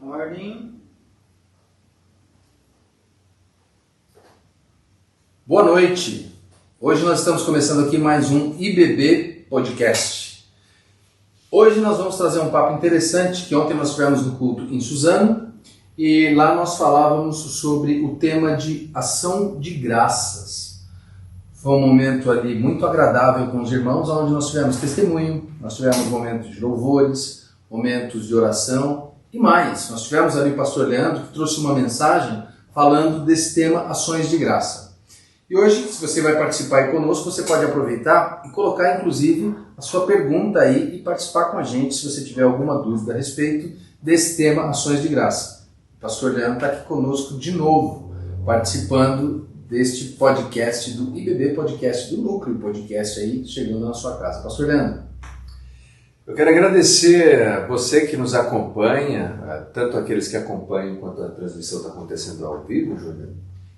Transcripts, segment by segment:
Ordem. Boa noite! Hoje nós estamos começando aqui mais um IBB Podcast. Hoje nós vamos trazer um papo interessante que ontem nós tivemos no culto em Suzano e lá nós falávamos sobre o tema de ação de graças. Foi um momento ali muito agradável com os irmãos, onde nós tivemos testemunho, nós tivemos momentos de louvores, momentos de oração e mais. Nós tivemos ali o pastor Leandro que trouxe uma mensagem falando desse tema ações de graça. E hoje, se você vai participar aí conosco, você pode aproveitar e colocar inclusive a sua pergunta aí e participar com a gente se você tiver alguma dúvida a respeito desse tema ações de graça. O pastor Leandro está aqui conosco de novo, participando deste podcast do IBB Podcast, do Núcleo Podcast aí, chegando na sua casa. Pastor Leandro. Eu quero agradecer a você que nos acompanha, tanto aqueles que acompanham enquanto a transmissão está acontecendo ao vivo, Júnior,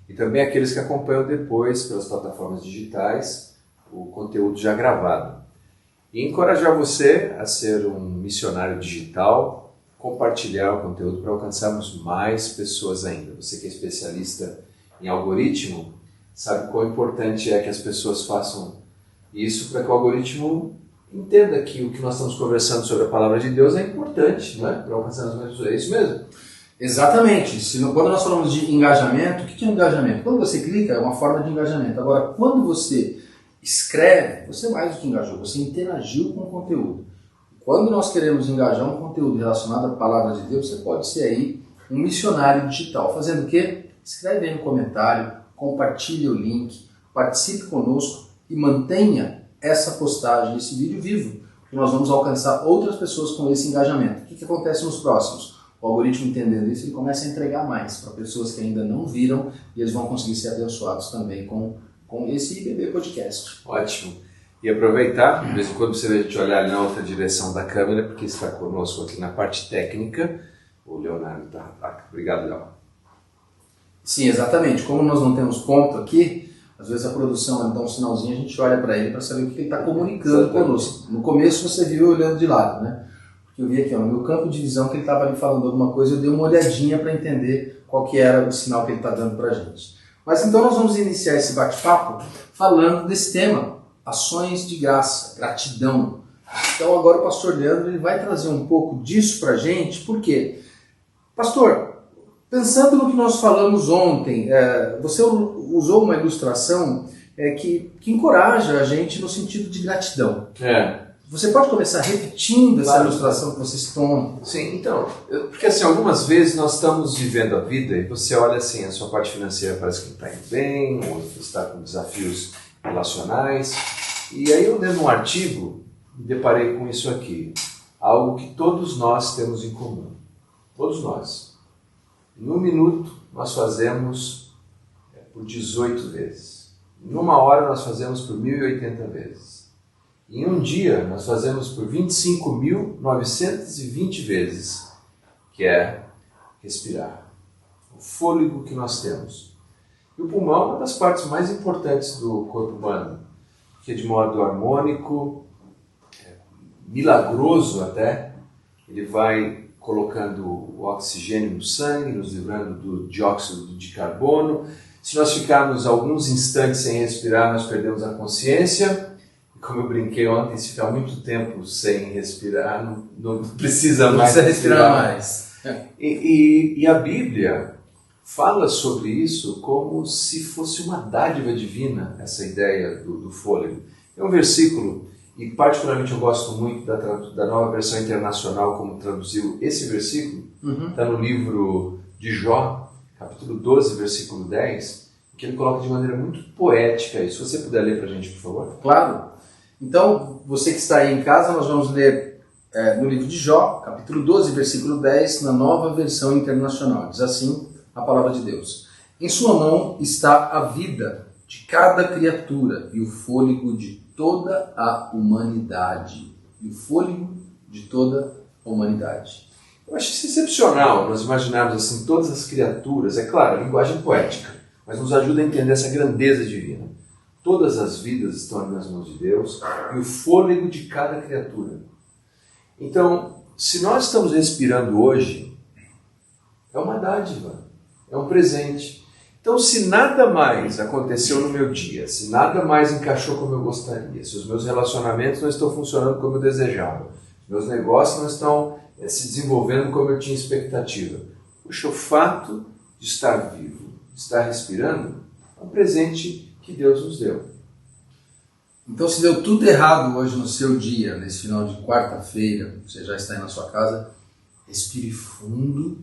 e também aqueles que acompanham depois pelas plataformas digitais, o conteúdo já gravado. E encorajar você a ser um missionário digital, compartilhar o conteúdo para alcançarmos mais pessoas ainda. Você que é especialista em algoritmo, sabe quão importante é que as pessoas façam isso para que o algoritmo entenda que o que nós estamos conversando sobre a palavra de Deus é importante, não é? Para alcançar mais pessoas. É isso mesmo? Exatamente. Quando nós falamos de engajamento, o que é engajamento? Quando você clica, é uma forma de engajamento. Agora, quando você escreve, você mais do que engajou, você interagiu com o conteúdo. Quando nós queremos engajar um conteúdo relacionado à palavra de Deus, você pode ser aí um missionário digital. Fazendo o quê? Escreve aí no comentário, compartilhe o link, participe conosco e mantenha essa postagem, esse vídeo vivo, porque nós vamos alcançar outras pessoas com esse engajamento. O que acontece nos próximos? O algoritmo entendendo isso, ele começa a entregar mais para pessoas que ainda não viram e eles vão conseguir ser abençoados também com esse IBB Podcast. Ótimo. E aproveitar, de vez em quando você vê a gente olhar na outra direção da câmera, porque está conosco aqui na parte técnica, o Leonardo está. Obrigado, Léo. Sim, exatamente. Como nós não temos ponto aqui, às vezes a produção dá um sinalzinho, a gente olha para ele para saber o que ele está comunicando conosco. No começo você viu olhando de lado, né? Porque eu vi aqui, no meu campo de visão, que ele estava ali falando alguma coisa, eu dei uma olhadinha para entender qual que era o sinal que ele está dando para a gente. Mas então nós vamos iniciar esse bate-papo falando desse tema, ações de graça, gratidão. Então agora o pastor Leandro ele vai trazer um pouco disso para a gente, por quê? Pastor, pensando no que nós falamos ontem, você usou uma ilustração que encoraja a gente no sentido de gratidão. Você pode começar repetindo essa ilustração que você citou ontem? Sim, então, porque assim, algumas vezes nós estamos vivendo a vida e você olha assim, a sua parte financeira parece que está indo bem, ou você está com desafios relacionais, e aí eu lendo um artigo, me deparei com isso aqui, algo que todos nós temos em comum, todos nós. Em um minuto nós fazemos por 18 vezes. Em uma hora nós fazemos por 1.080 vezes. Em um dia nós fazemos por 25.920 vezes, que é respirar. O fôlego que nós temos. E o pulmão é uma das partes mais importantes do corpo humano, porque de modo harmônico, milagroso até, ele vai colocando o oxigênio no sangue, nos livrando do dióxido de carbono. Se nós ficarmos alguns instantes sem respirar, nós perdemos a consciência. E como eu brinquei ontem, se ficar muito tempo sem respirar, não precisa mais respirar mais. E a Bíblia fala sobre isso como se fosse uma dádiva divina, essa ideia do fôlego. É um versículo. E particularmente eu gosto muito da Nova Versão Internacional, como traduziu esse versículo. Está no livro de Jó, capítulo 12, versículo 10, que ele coloca de maneira muito poética isso. Se você puder ler para a gente, por favor. Claro. Então, você que está aí em casa, nós vamos ler no livro de Jó, capítulo 12, versículo 10, na Nova Versão Internacional. Diz assim a palavra de Deus. Em sua mão está a vida de cada criatura e o fôlego de toda a humanidade. E o fôlego de toda a humanidade. Eu acho isso excepcional, nós imaginarmos assim, todas as criaturas, é claro, linguagem poética, mas nos ajuda a entender essa grandeza divina. Todas as vidas estão nas mãos de Deus e o fôlego de cada criatura. Então, se nós estamos respirando hoje, é uma dádiva, é um presente. Então, se nada mais aconteceu no meu dia, se nada mais encaixou como eu gostaria, se os meus relacionamentos não estão funcionando como eu desejava, meus negócios não estão se desenvolvendo como eu tinha expectativa, puxa, o fato de estar vivo, de estar respirando, é um presente que Deus nos deu. Então, se deu tudo errado hoje no seu dia, nesse final de quarta-feira, você já está aí na sua casa, respire fundo,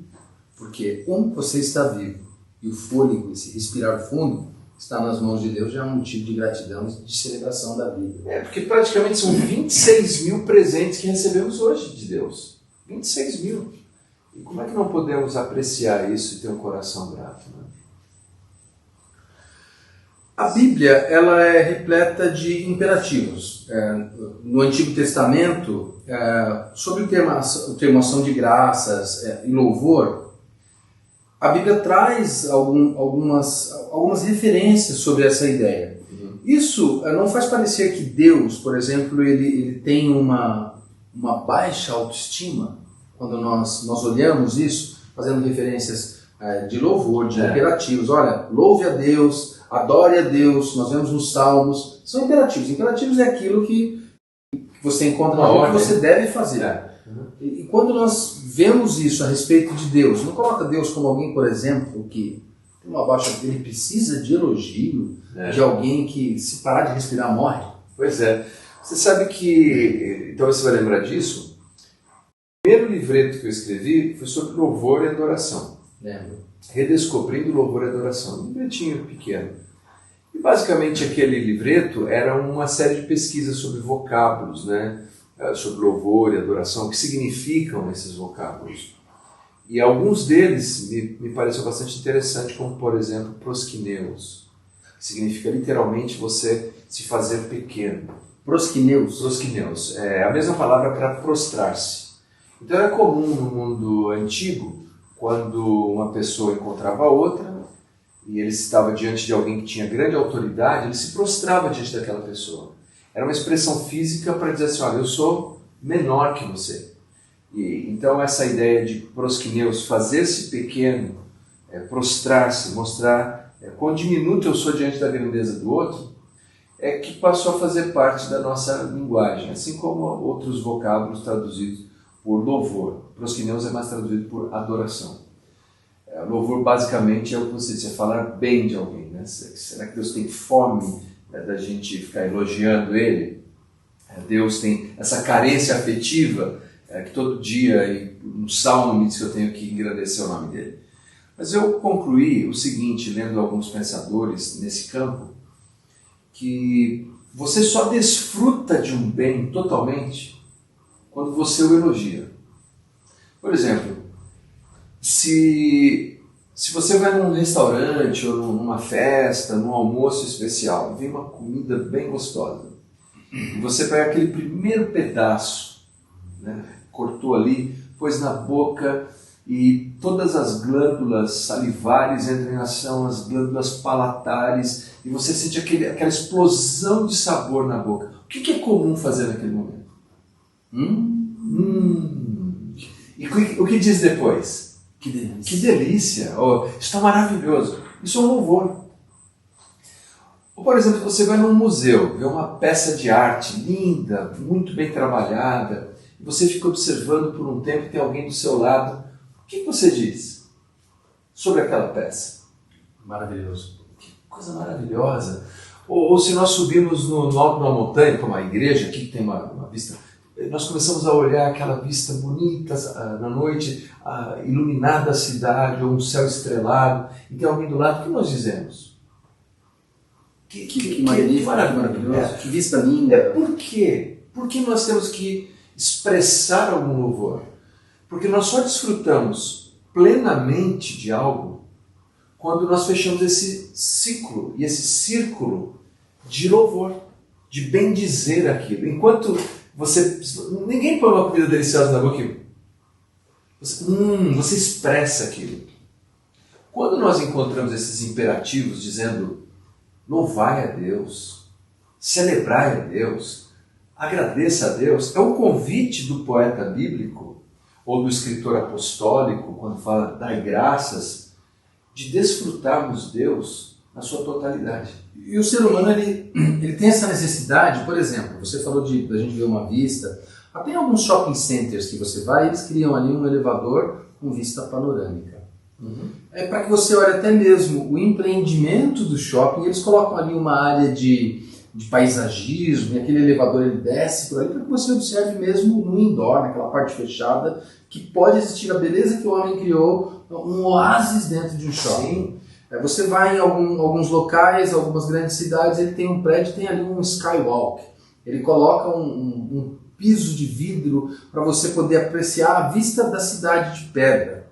porque você está vivo. E o fôlego, esse respirar fundo, está nas mãos de Deus, já é um motivo de gratidão, de celebração da vida. Porque praticamente são 26 mil presentes que recebemos hoje de Deus. 26 mil. E como é que não podemos apreciar isso e ter um coração grato, né? A Bíblia, ela é repleta de imperativos. No Antigo Testamento, sobre o termo ação de graças e louvor, a Bíblia traz algumas referências sobre essa ideia. Isso não faz parecer que Deus, por exemplo, ele tem uma baixa autoestima, quando nós olhamos isso, fazendo referências de louvor, de imperativos. Olha, louve a Deus, adore a Deus, nós vemos nos Salmos, são imperativos. Imperativos é aquilo que você encontra na ordem que você deve fazer. E quando nós vemos isso a respeito de Deus, não coloca Deus como alguém, por exemplo, que tem uma baixa, ele precisa de elogio, de alguém que, se parar de respirar, morre. Pois é. Você sabe que, então você vai lembrar disso, o primeiro livreto que eu escrevi foi sobre louvor e adoração. Lembro. Redescobrindo louvor e adoração. Um livretinho pequeno. E basicamente aquele livreto era uma série de pesquisas sobre vocábulos, né? Sobre louvor e adoração, o que significam esses vocábulos. E alguns deles me pareceu bastante interessante, como por exemplo, prosquineus, que significa literalmente você se fazer pequeno. Prosquineus? Prosquineus. É a mesma palavra para prostrar-se. Então era comum no mundo antigo, quando uma pessoa encontrava outra, e ele estava diante de alguém que tinha grande autoridade, ele se prostrava diante daquela pessoa. Era uma expressão física para dizer assim, olha, eu sou menor que você. E, então essa ideia de prosquineus, fazer-se pequeno, prostrar-se, mostrar quão diminuto eu sou diante da grandeza do outro, é que passou a fazer parte da nossa linguagem, assim como outros vocábulos traduzidos por louvor. Prosquineus é mais traduzido por adoração. Louvor basicamente é o que você diz, é falar bem de alguém, né? Será que Deus tem fome da gente ficar elogiando Ele? Deus tem essa carência afetiva que todo dia, e no Salmo me diz que eu tenho que engrandecer o nome dEle. Mas eu concluí o seguinte, lendo alguns pensadores nesse campo, que você só desfruta de um bem totalmente quando você o elogia. Por exemplo, se você vai num restaurante ou numa festa, num almoço especial, vem uma comida bem gostosa, e você pega aquele primeiro pedaço, né, cortou ali, pôs na boca e todas as glândulas salivares entram em ação, as glândulas palatares, e você sente aquela explosão de sabor na boca. O que é comum fazer naquele momento? E o que diz depois? Que delícia! Que delícia! Oh, isso está maravilhoso! Isso é um louvor. Ou, por exemplo, você vai num museu, vê uma peça de arte linda, muito bem trabalhada, e você fica observando por um tempo e tem alguém do seu lado. O que você diz sobre aquela peça? Maravilhoso. Que coisa maravilhosa! Ou se nós subimos no alto de uma montanha, como a igreja aqui, que tem uma vista, nós começamos a olhar aquela vista bonita na noite, iluminada a cidade, ou um céu estrelado, e tem alguém do lado, o que nós dizemos? Que maravilhoso, que vista linda. Por quê? Por que nós temos que expressar algum louvor? Porque nós só desfrutamos plenamente de algo quando nós fechamos esse ciclo e esse círculo de louvor, de bendizer aquilo. Enquanto ninguém põe uma comida deliciosa na boca e você expressa aquilo. Quando nós encontramos esses imperativos dizendo louvai a Deus, celebrai a Deus, agradeça a Deus, é o convite do poeta bíblico ou do escritor apostólico, quando fala dai graças, de desfrutarmos Deus na sua totalidade. E o ser humano, ele tem essa necessidade, por exemplo, você falou da gente ver uma vista, até em alguns shopping centers que você vai, eles criam ali um elevador com vista panorâmica. É para que você olhe até mesmo o empreendimento do shopping, eles colocam ali uma área de paisagismo, e aquele elevador ele desce por ali para que você observe mesmo no indoor, naquela parte fechada, que pode existir a beleza que o homem criou, um oásis dentro de um shopping. Você vai em alguns locais, algumas grandes cidades, ele tem um prédio, tem ali um skywalk. Ele coloca um piso de vidro para você poder apreciar a vista da cidade de pedra.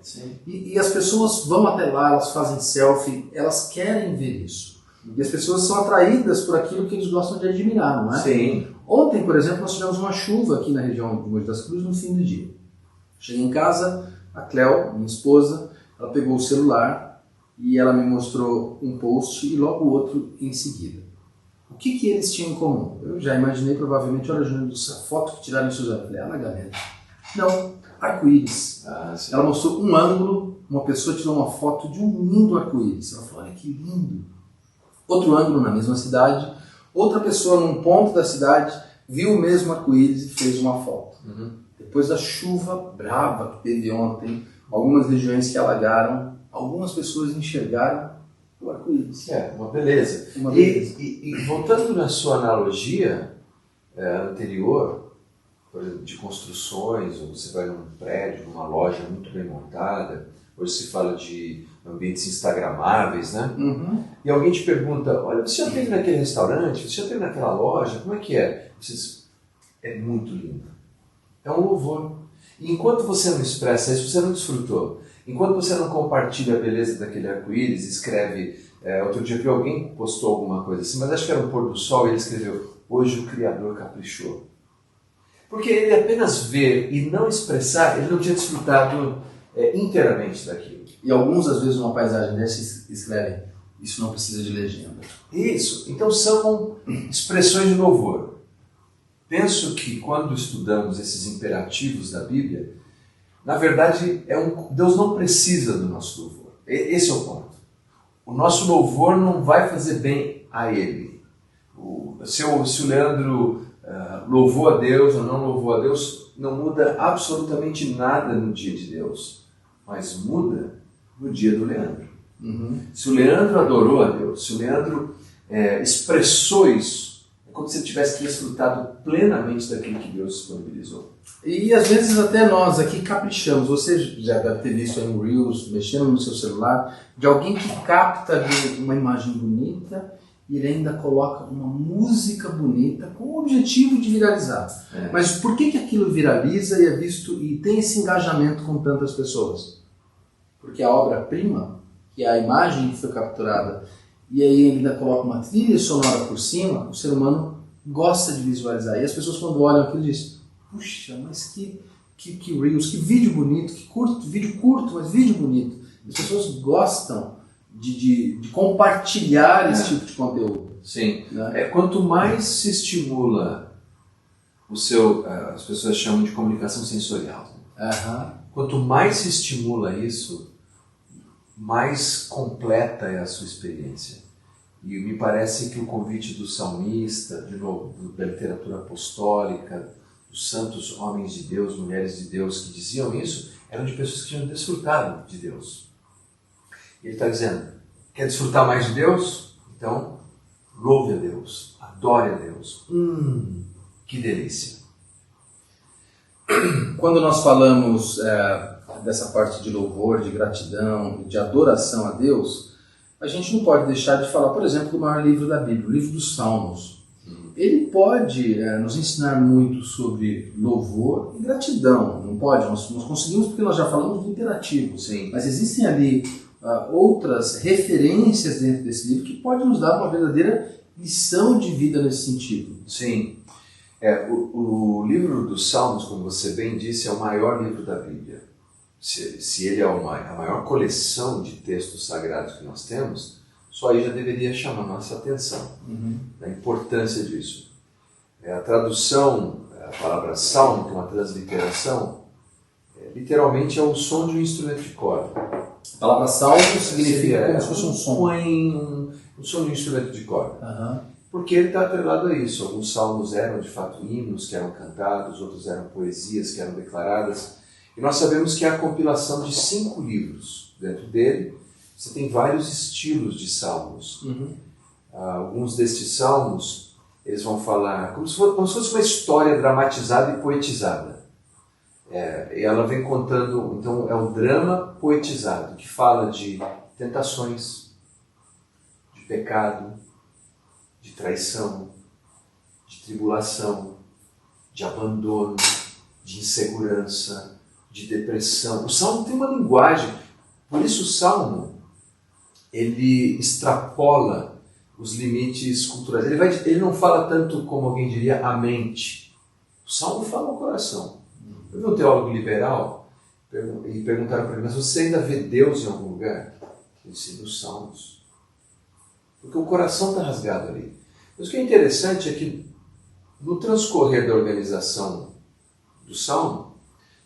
E as pessoas vão até lá, elas fazem selfie, elas querem ver isso. E as pessoas são atraídas por aquilo que eles gostam de admirar, não é? Sim. Ontem, por exemplo, nós tivemos uma chuva aqui na região de Mogi das Cruzes no fim do dia. Cheguei em casa, a Cleo, minha esposa, ela pegou o celular e ela me mostrou um post e logo o outro em seguida. O que eles tinham em comum? Eu já imaginei provavelmente, olha, Júnior, essa foto que tiraram em Suzano. Eu falei, galera. Não, arco-íris. Ela mostrou um ângulo, uma pessoa tirou uma foto de um lindo arco-íris. Ela falou, olha que lindo. Outro ângulo na mesma cidade, outra pessoa num ponto da cidade viu o mesmo arco-íris e fez uma foto. Depois da chuva brava que teve ontem, algumas regiões que alagaram, algumas pessoas enxergaram o arco-íris. Uma beleza. E voltando na sua analogia anterior, por exemplo, de construções, ou você vai num prédio, numa loja muito bem montada, hoje se fala de ambientes instagramáveis, né? E alguém te pergunta, olha, você já esteve naquele restaurante, você já esteve naquela loja, como é que é? Você diz, é muito lindo. É um louvor. E enquanto você não expressa isso, você não desfrutou. Enquanto você não compartilha a beleza daquele arco-íris, escreve, outro dia vi alguém que postou alguma coisa assim, mas acho que era um pôr do sol, e ele escreveu, hoje o Criador caprichou. Porque ele apenas ver e não expressar, ele não tinha desfrutado inteiramente daquilo. E alguns, às vezes, numa paisagem dessa escrevem, isso não precisa de legenda. Isso. Então são expressões de louvor. Penso que quando estudamos esses imperativos da Bíblia, na verdade, Deus não precisa do nosso louvor. Esse é o ponto. O nosso louvor não vai fazer bem a Ele. Se o Leandro louvou a Deus ou não louvou a Deus, não muda absolutamente nada no dia de Deus, mas muda no dia do Leandro. Se o Leandro adorou a Deus, se o Leandro expressou isso, é como se ele tivesse desfrutado plenamente daquilo que Deus disponibilizou. E às vezes até nós aqui caprichamos. Você já deve ter visto aí um Reels, mexendo no seu celular, de alguém que capta uma imagem bonita e ele ainda coloca uma música bonita com o objetivo de viralizar. Mas por que aquilo viraliza e é visto e tem esse engajamento com tantas pessoas? Porque a obra-prima, que é a imagem que foi capturada, e aí ele ainda coloca uma trilha sonora por cima, o ser humano gosta de visualizar. E as pessoas quando olham aquilo dizem, puxa, mas que Reels, que vídeo bonito, vídeo curto, mas vídeo bonito. As pessoas gostam de compartilhar esse tipo de conteúdo. Sim. Né? Quanto mais se estimula as pessoas chamam de comunicação sensorial. Quanto mais se estimula isso, mais completa é a sua experiência. E me parece que o convite do salmista, de novo, da literatura apostólica, dos santos homens de Deus, mulheres de Deus que diziam isso, eram de pessoas que tinham desfrutado de Deus. E ele está dizendo, quer desfrutar mais de Deus? Então, louve a Deus, adore a Deus. Que delícia. Quando nós falamos dessa parte de louvor, de gratidão, de adoração a Deus, a gente não pode deixar de falar, por exemplo, do maior livro da Bíblia, o livro dos Salmos. Ele pode nos ensinar muito sobre louvor e gratidão, não pode? Nós conseguimos porque nós já falamos do imperativo. Sim. Mas existem ali outras referências dentro desse livro que podem nos dar uma verdadeira lição de vida nesse sentido. Sim. O livro dos Salmos, como você bem disse, é o maior livro da Bíblia. Se ele é a maior coleção de textos sagrados que nós temos, só aí já deveria chamar nossa atenção da importância disso. A tradução, a palavra salmo, que é uma transliteração, literalmente é o som de um instrumento de corda. A palavra salmo significa como se fosse um som. Um som de um instrumento de corda. Uhum. Porque ele está atrelado a isso. Alguns salmos eram de fato hinos que eram cantados, outros eram poesias que eram declaradas. E nós sabemos que há a compilação de 5 livros. Dentro dele, você tem vários estilos de salmos. Uhum. Alguns destes salmos, eles vão falar como se fosse uma história dramatizada e poetizada. E ela vem contando, então é um drama poetizado, que fala de tentações, de pecado, de traição, de tribulação, de abandono, de insegurança, de depressão. O Salmo tem uma linguagem, por isso o Salmo, ele extrapola os limites culturais. Ele não fala tanto, como alguém diria, a mente. O Salmo fala ao coração. Eu vi um teólogo liberal e perguntaram para ele, mas você ainda vê Deus em algum lugar? Ele disse, nos Salmos. Porque o coração está rasgado ali. Mas o que é interessante é que, no transcorrer da organização do Salmo,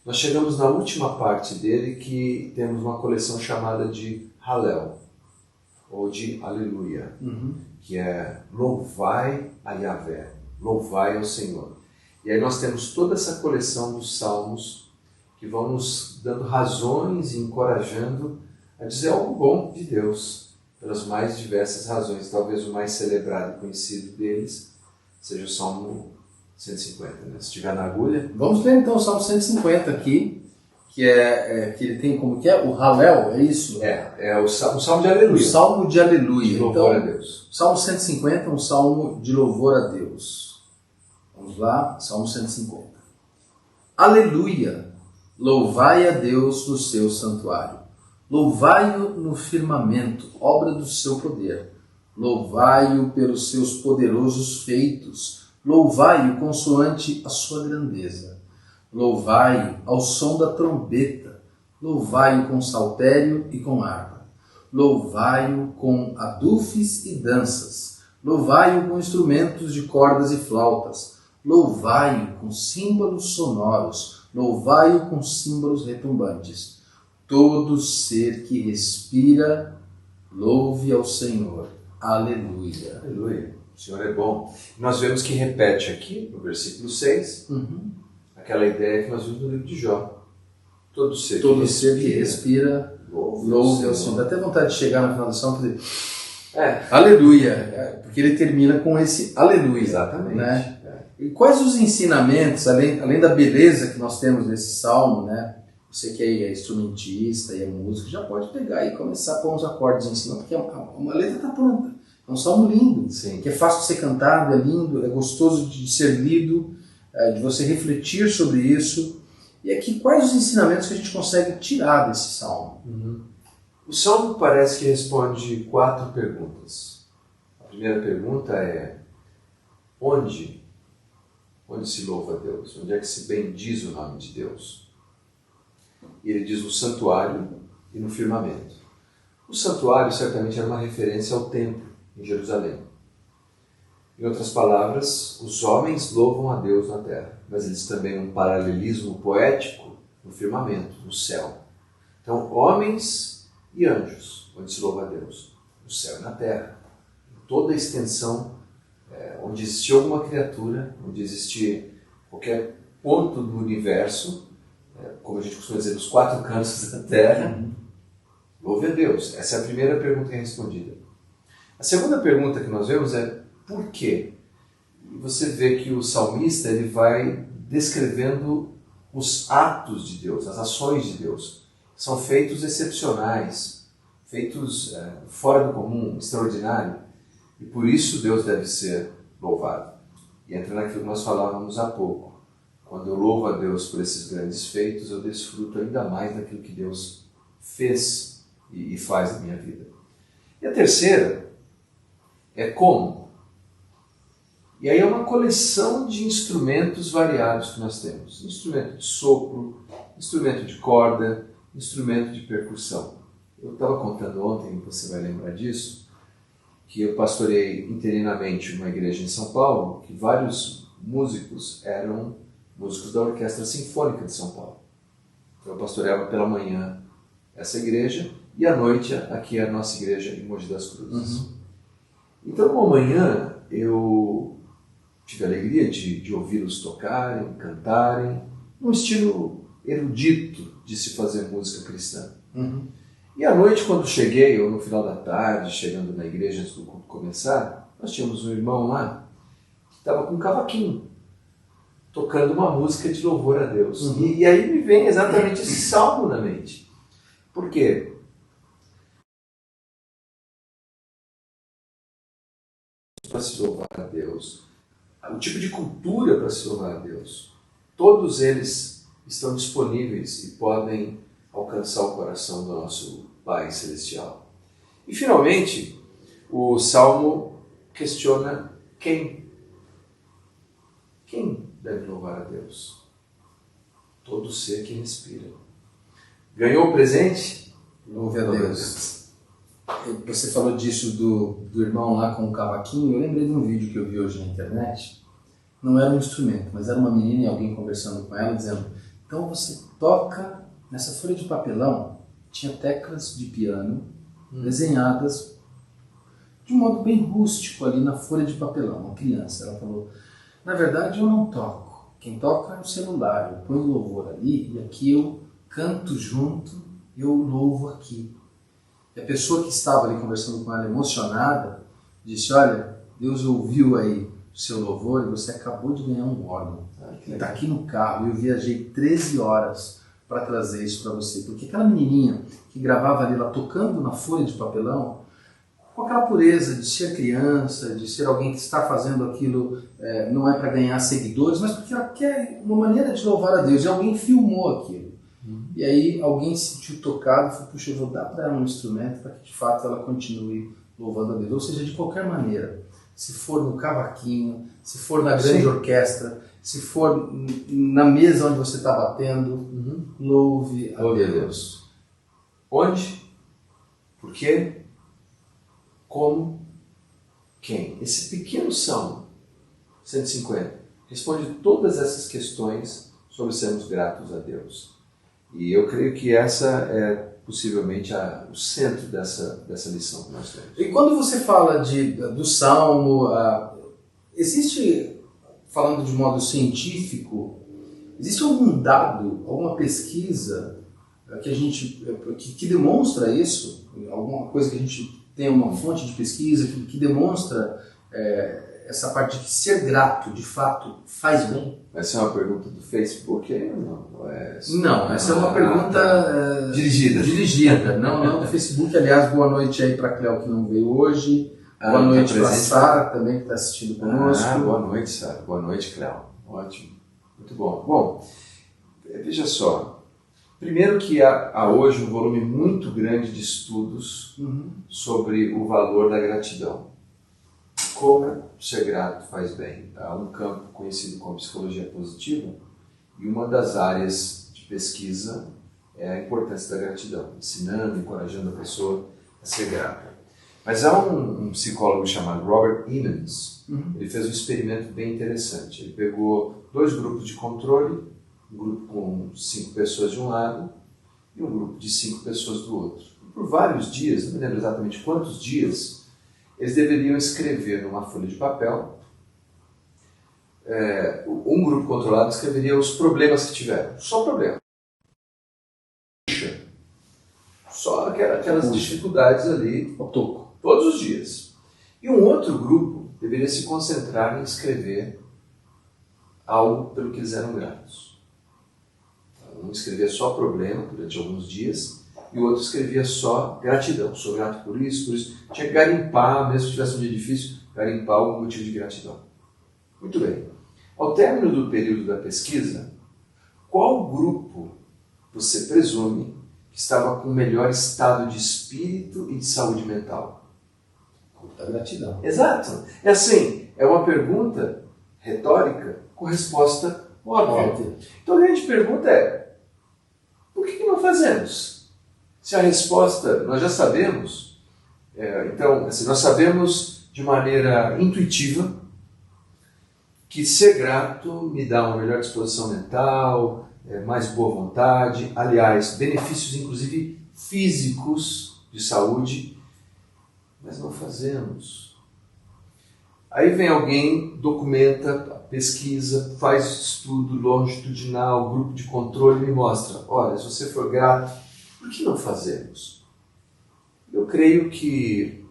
nós chegamos na última parte dele, que temos uma coleção chamada de Hallel, ou de Aleluia, que é louvai a Yahvé, louvai ao Senhor. E aí nós temos toda essa coleção dos Salmos que vão nos dando razões e encorajando a dizer algo bom de Deus, pelas mais diversas razões. Talvez o mais celebrado e conhecido deles seja o Salmo 150, né? Se estiver na agulha. Vamos ler então o Salmo 150 aqui, que ele tem como que é? O Hallel, é isso? É o Salmo de Aleluia. O Salmo de Aleluia. De louvor a Deus. O Salmo 150 é um salmo de louvor a Deus. Vamos lá, Salmo 150. Aleluia! Louvai a Deus no seu santuário. Louvai-o no firmamento, obra do seu poder. Louvai-o pelos seus poderosos feitos. Louvai-o consoante a sua grandeza. Louvai-o ao som da trombeta. Louvai-o com saltério e com harpa. Louvai-o com adufes e danças. Louvai-o com instrumentos de cordas e flautas. Louvai-o com símbolos sonoros. Louvai-o com símbolos retumbantes. Todo ser que respira, louve ao Senhor. Aleluia. Aleluia. O Senhor é bom. Nós vemos que repete aqui, no versículo 6, aquela ideia que nós vimos no livro de Jó. Todo ser que respira, louve ao Senhor. Dá até vontade de chegar no final do salmo e dizer, aleluia, porque ele termina com esse aleluia. Exatamente. Né? E quais os ensinamentos, além da beleza que nós temos nesse salmo, né? Você que é instrumentista e é músico, já pode pegar e começar a pôr uns acordes em cima, porque uma letra está pronta. É um salmo lindo, sim, que é fácil de ser cantado, é lindo, é gostoso de ser lido, de você refletir sobre isso. E aqui, quais os ensinamentos que a gente consegue tirar desse salmo? O salmo parece que responde 4 perguntas. A primeira pergunta é: onde se louva a Deus? Onde é que se bendiz o nome de Deus? E ele diz no santuário e no firmamento. O santuário certamente era uma referência ao templo em Jerusalém. Em outras palavras, os homens louvam a Deus na terra, mas eles também um paralelismo poético no firmamento, no céu. Então, homens e anjos, onde se louva a Deus, no céu e na terra. Toda a extensão, onde existir alguma criatura, onde existir qualquer ponto do universo, como a gente costuma dizer, nos 4 cantos da terra, louve a Deus. Essa é a primeira pergunta que é respondida. A segunda pergunta que nós vemos é por quê? E você vê que o salmista ele vai descrevendo os atos de Deus, as ações de Deus. São feitos excepcionais, feitos fora do comum, extraordinário. E por isso Deus deve ser louvado. E entra naquilo que nós falávamos há pouco. Quando eu louvo a Deus por esses grandes feitos, eu desfruto ainda mais daquilo que Deus fez e faz na minha vida. E a terceira é como. E aí é uma coleção de instrumentos variados que nós temos. Instrumento de sopro, instrumento de corda, instrumento de percussão. Eu estava contando ontem, você vai lembrar disso, que eu pastorei interinamente uma igreja em São Paulo, que vários músicos eram músicos da Orquestra Sinfônica de São Paulo. Então eu pastoreava pela manhã essa igreja e à noite aqui a nossa igreja em Mogi das Cruzes. Então uma manhã eu tive a alegria de ouvi-los tocarem, cantarem, num estilo erudito de se fazer música cristã. E à noite, quando cheguei, ou no final da tarde, chegando na igreja antes do culto começar, nós tínhamos um irmão lá que estava com um cavaquinho, tocando uma música de louvor a Deus. E aí me vem exatamente esse salmo na mente. Por quê? Para se louvar a Deus, o tipo de cultura para se louvar a Deus, todos eles estão disponíveis e podem alcançar o coração do nosso Pai Celestial. E finalmente, o Salmo questiona quem deve louvar a Deus? Todo ser que respira. Ganhou o presente? Louve a Deus. Você falou disso do irmão lá com o cavaquinho. Eu lembrei de um vídeo que eu vi hoje na internet. Não era um instrumento, mas era uma menina e alguém conversando com ela, dizendo: então você toca nessa folha de papelão. Tinha teclas de piano desenhadas de um modo bem rústico ali na folha de papelão. Uma criança. Ela falou: na verdade eu não toco. Quem toca é o celular. Eu ponho o louvor ali e aqui eu canto junto, eu louvo aqui. E a pessoa que estava ali conversando com ela, emocionada, disse: olha, Deus ouviu aí o seu louvor e você acabou de ganhar um órgão. Está aqui no carro. Eu viajei 13 horas para trazer isso para você. Porque aquela menininha que gravava ali, ela tocando na folha de papelão, com aquela pureza de ser criança, de ser alguém que está fazendo aquilo, não é para ganhar seguidores, mas porque ela quer uma maneira de louvar a Deus. E alguém filmou aquilo. E aí alguém se sentiu tocado e falou: puxa, eu vou dar para ela um instrumento para que de fato ela continue louvando a Deus. Ou seja, de qualquer maneira, se for no cavaquinho, se for na grande orquestra, se for na mesa onde você está batendo, louve a Deus. Onde? Por quê? Como? Quem? Esse pequeno Salmo 150 responde todas essas questões sobre sermos gratos a Deus. E eu creio que essa é possivelmente o centro dessa lição que nós temos. E quando você fala do Salmo, existe, falando de modo científico, existe algum dado, alguma pesquisa que demonstra isso? Alguma coisa que a gente tem uma fonte de pesquisa que demonstra essa parte de que ser grato, de fato, faz bem? Essa é uma pergunta do Facebook aí ou não? Não, essa é uma pergunta dirigida, não do Facebook. Aliás, boa noite aí para a Cléo que não veio hoje. Boa noite para a Sara também que está assistindo conosco. Boa noite, Sara. Boa noite, Cléo. Ótimo. Muito bom. Bom, veja só. Primeiro que há hoje um volume muito grande de estudos sobre o valor da gratidão. Como ser grato faz bem. Há um campo conhecido como psicologia positiva e uma das áreas de pesquisa é a importância da gratidão, ensinando, encorajando a pessoa a ser grata. Mas há um psicólogo chamado Robert Emmons, ele fez um experimento bem interessante. Ele pegou 2 grupos de controle, um grupo com 5 pessoas de um lado e um grupo de 5 pessoas do outro. E por vários dias, não me lembro exatamente quantos dias, eles deveriam escrever numa folha de papel. Um grupo controlado escreveria os problemas que tiveram. Só problema. Só aquelas dificuldades ali, todos os dias. E um outro grupo deveria se concentrar em escrever algo pelo que eles eram gratos. Um escrevia só problema durante alguns dias, e o outro escrevia só gratidão. Sou grato por isso, por isso. Tinha que garimpar, mesmo que tivesse um dia difícil, garimpar algum motivo de gratidão. Muito bem. Ao término do período da pesquisa, qual grupo você presume que estava com melhor estado de espírito e de saúde mental? Da gratidão. Exato. É assim, é uma pergunta retórica com resposta óbvia. Então a grande pergunta é: por que não fazemos? Se a resposta nós já sabemos, então assim, nós sabemos de maneira intuitiva que ser grato me dá uma melhor disposição mental, mais boa vontade, aliás, benefícios inclusive físicos de saúde, mas não fazemos. Aí vem alguém, documenta, pesquisa, faz estudo longitudinal, grupo de controle e me mostra, olha, se você for grato, por que não fazemos? Eu creio que,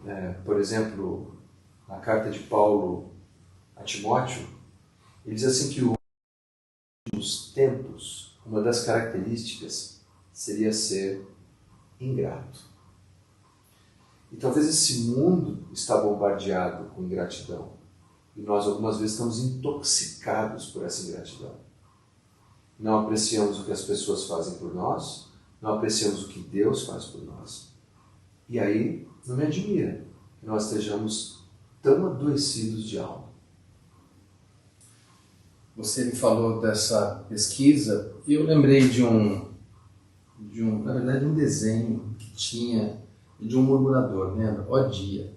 por exemplo, na carta de Paulo a Timóteo, ele diz assim que nos tempos, uma das características seria ser ingrato. E talvez esse mundo está bombardeado com ingratidão. E nós algumas vezes estamos intoxicados por essa ingratidão. Não apreciamos o que as pessoas fazem por nós, não apreciamos o que Deus faz por nós. E aí, não me admira que nós estejamos tão adoecidos de alma. Você me falou dessa pesquisa e eu lembrei na verdade, um desenho que tinha de um murmurador, lembra? Ó dia.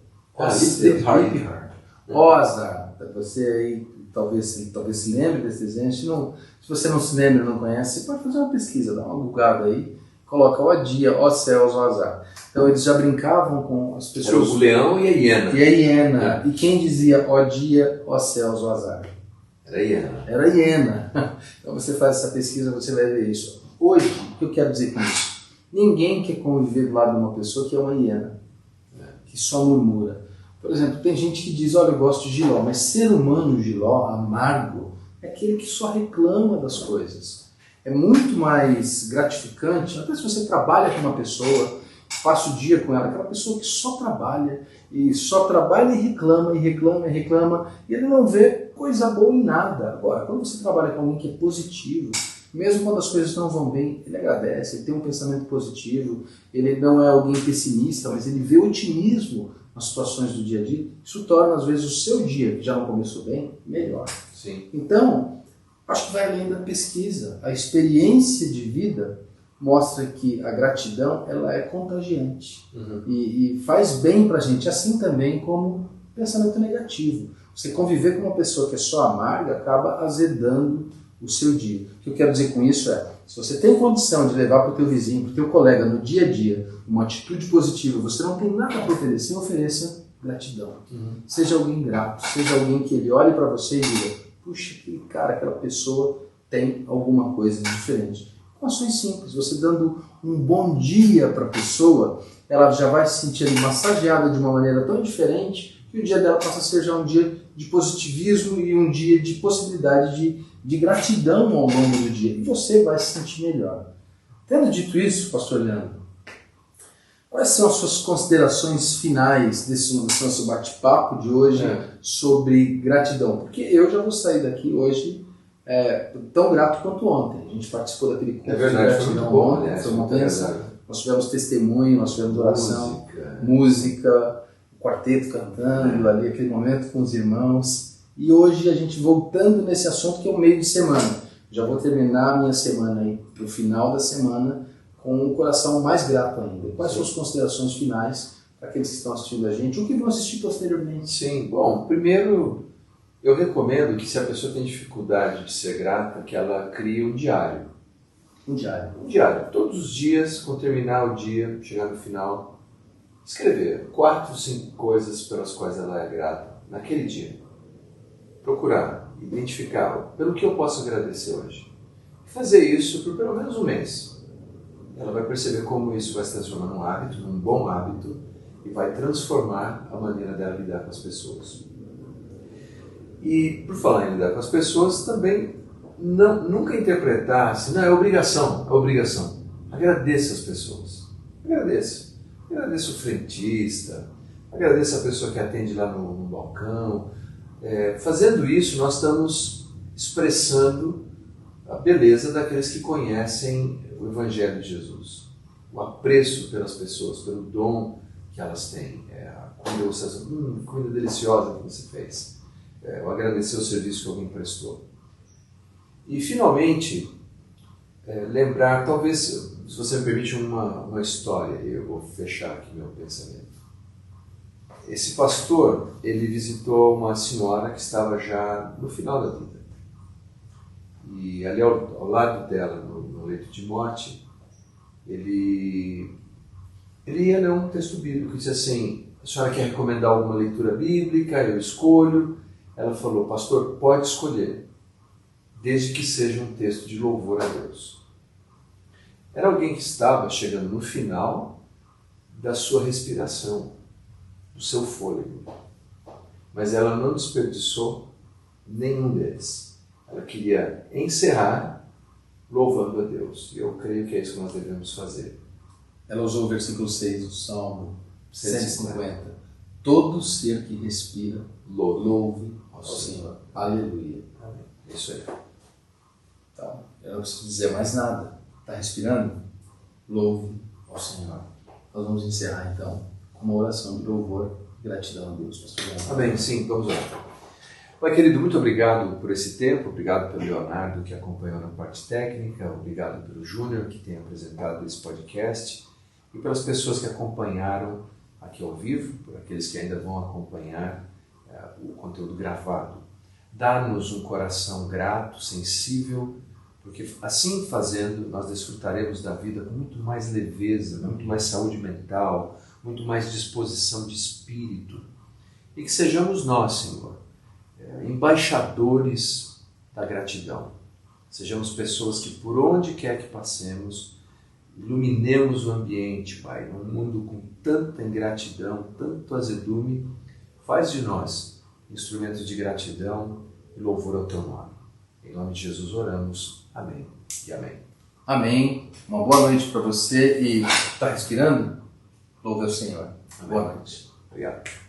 Sleep Hard. Ó azar. Você aí talvez se lembre desse desenho. Se você não se lembra, não conhece, você pode fazer uma pesquisa, dá uma bugada aí, coloca ó dia, ó céus, ó azar. Então eles já brincavam com as pessoas. Era o leão e a hiena. E a hiena. E quem dizia ó dia, ó céus, ó azar? Era a hiena. Era a hiena. Então você faz essa pesquisa, você vai ver isso. Hoje, o que eu quero dizer com isso? Ninguém quer conviver do lado de uma pessoa que é uma hiena, que só murmura. Por exemplo, tem gente que diz, olha, eu gosto de Giló, mas ser humano Giló, amargo, é aquele que só reclama das coisas. É muito mais gratificante, até se você trabalha com uma pessoa, passa o dia com ela, aquela pessoa que só trabalha e reclama, e reclama, e reclama, e ele não vê coisa boa em nada. Agora, quando você trabalha com alguém que é positivo, mesmo quando as coisas não vão bem, ele agradece, ele tem um pensamento positivo, ele não é alguém pessimista, mas ele vê otimismo nas situações do dia a dia, isso torna às vezes o seu dia, que já não começou bem, melhor. Sim. Então, acho que vai além da pesquisa. A experiência de vida mostra que a gratidão ela é contagiante e faz bem pra gente, assim também como pensamento negativo. Você conviver com uma pessoa que é só amarga acaba azedando o seu dia. O que eu quero dizer com isso é, se você tem condição de levar para o teu vizinho, para o teu colega no dia a dia, uma atitude positiva, você não tem nada para oferecer, ofereça gratidão. Seja alguém grato, seja alguém que ele olhe para você e diga, puxa, aquele cara, aquela pessoa tem alguma coisa diferente. Com ações simples, você dando um bom dia para a pessoa, ela já vai se sentir massageada de uma maneira tão diferente que o dia dela passa a ser já um dia de positivismo e um dia de possibilidade de gratidão ao longo do dia. E você vai se sentir melhor. Tendo dito isso, pastor Leandro, quais são as suas considerações finais desse nosso bate-papo de hoje sobre gratidão? Porque eu já vou sair daqui hoje tão grato quanto ontem. A gente participou daquele curso de gratidão foi muito bom, ontem, foi uma bênção. Nós tivemos testemunho, nós tivemos oração, música, o quarteto cantando ali, aquele momento com os irmãos. E hoje a gente voltando nesse assunto que é o meio de semana. Já vou terminar a minha semana aí para o final da semana com um coração mais grato ainda. Quais são as considerações finais para aqueles que estão assistindo a gente ou que vão assistir posteriormente? Sim, bom, primeiro eu recomendo que se a pessoa tem dificuldade de ser grata, que ela crie um diário. Um diário. Um diário. Todos os dias, quando terminar o dia, chegar no final, escrever 4 ou 5 coisas pelas quais ela é grata naquele dia. Procurar, identificar pelo que eu posso agradecer hoje. Fazer isso por pelo menos um mês. Ela vai perceber como isso vai se transformar num hábito, num bom hábito, e vai transformar a maneira dela lidar com as pessoas. E, por falar em lidar com as pessoas, também nunca interpretar assim, não, é obrigação. Agradeça as pessoas. Agradeça. Agradeça o frentista, agradeça a pessoa que atende lá no balcão. Fazendo isso, nós estamos expressando a beleza daqueles que conhecem o Evangelho de Jesus. O apreço pelas pessoas, pelo dom que elas têm. Quando você diz, comida deliciosa que você fez. Ou agradecer o serviço que alguém prestou. E, finalmente, lembrar, talvez, se você me permite, uma história, e eu vou fechar aqui meu pensamento. Esse pastor, ele visitou uma senhora que estava já no final da vida. E ali ao lado dela, no leito de morte, ele ia ler um texto bíblico, disse assim, a senhora quer recomendar alguma leitura bíblica? Eu escolho. Ela falou, pastor, pode escolher, desde que seja um texto de louvor a Deus. Era alguém que estava chegando no final da sua respiração, do seu fôlego. Mas ela não desperdiçou nenhum deles. Ela queria encerrar louvando a Deus. E eu creio que é isso que nós devemos fazer. Ela usou o versículo 6 do Salmo 150. Todo ser que respira, louve ao Senhor. Aleluia. Amém. Isso aí. Então, eu não preciso dizer mais nada. Está respirando? Louve ao Senhor. Nós vamos encerrar então com uma oração de louvor e gratidão a Deus, pastor. Amém, sim, vamos lá. Pai querido, muito obrigado por esse tempo, obrigado pelo Leonardo que acompanhou na parte técnica, obrigado pelo Júnior que tem apresentado esse podcast e pelas pessoas que acompanharam aqui ao vivo, por aqueles que ainda vão acompanhar o conteúdo gravado. Dá-nos um coração grato, sensível, porque assim fazendo nós desfrutaremos da vida com muito mais leveza, muito mais saúde mental, muito mais disposição de espírito. E que sejamos nós, Senhor, embaixadores da gratidão. Sejamos pessoas que por onde quer que passemos, iluminemos o ambiente, Pai, num mundo com tanta ingratidão, tanto azedume, faz de nós instrumentos de gratidão e louvor ao Teu nome. Em nome de Jesus oramos. Amém e amém. Amém. Uma boa noite para você e está respirando? Louve ao Senhor. Amém. Boa noite. Obrigado.